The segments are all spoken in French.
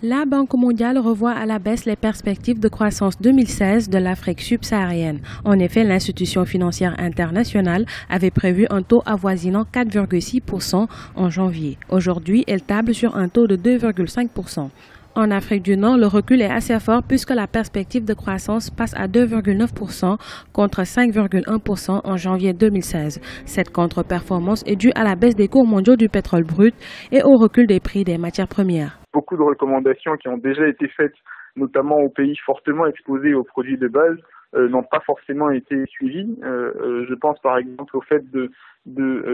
La Banque mondiale revoit à la baisse les perspectives de croissance 2016 de l'Afrique subsaharienne. En effet, l'institution financière internationale avait prévu un taux avoisinant 4,6% en janvier. Aujourd'hui, elle table sur un taux de 2,5%. En Afrique du Nord, le recul est assez fort puisque la perspective de croissance passe à 2,9% contre 5,1% en janvier 2016. Cette contre-performance est due à la baisse des cours mondiaux du pétrole brut et au recul des prix des matières premières. Beaucoup de recommandations qui ont déjà été faites, notamment aux pays fortement exposés aux produits de base, n'ont pas forcément été suivies. Je pense par exemple au fait de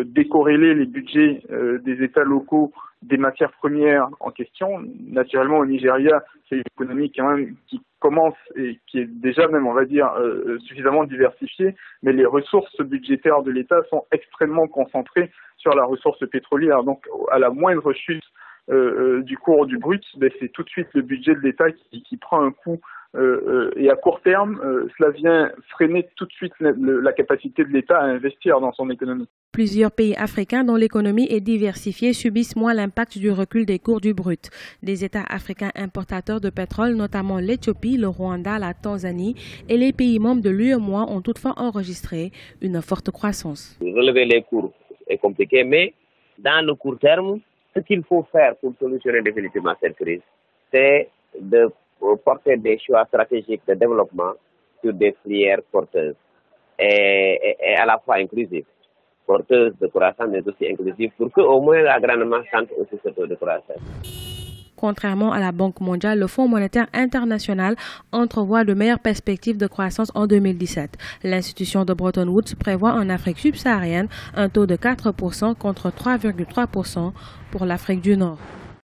décorréler les budgets des États locaux des matières premières en question. Naturellement, au Nigeria, c'est une économie quand même qui commence et qui est déjà même, on va dire, suffisamment diversifiée, mais les ressources budgétaires de l'État sont extrêmement concentrées sur la ressource pétrolière. Donc, à la moindre chute du cours du brut, c'est tout de suite le budget de l'État qui prend un coup et à court terme, cela vient freiner tout de suite la capacité de l'État à investir dans son économie. Plusieurs pays africains dont l'économie est diversifiée subissent moins l'impact du recul des cours du brut. Des États africains importateurs de pétrole, notamment l'Éthiopie, le Rwanda, la Tanzanie et les pays membres de l'UEMOA ont toutefois enregistré une forte croissance. Relever les cours est compliqué, mais dans le court terme, ce qu'il faut faire pour solutionner définitivement cette crise, c'est de porter des choix stratégiques de développement sur des filières porteuses et à la fois inclusives, porteuses de croissance mais aussi inclusives pour qu'au moins la grande masse sente aussi ce taux de croissance. Contrairement à la Banque mondiale, le Fonds monétaire international entrevoit de meilleures perspectives de croissance en 2017. L'institution de Bretton Woods prévoit en Afrique subsaharienne un taux de 4% contre 3,3% pour l'Afrique du Nord.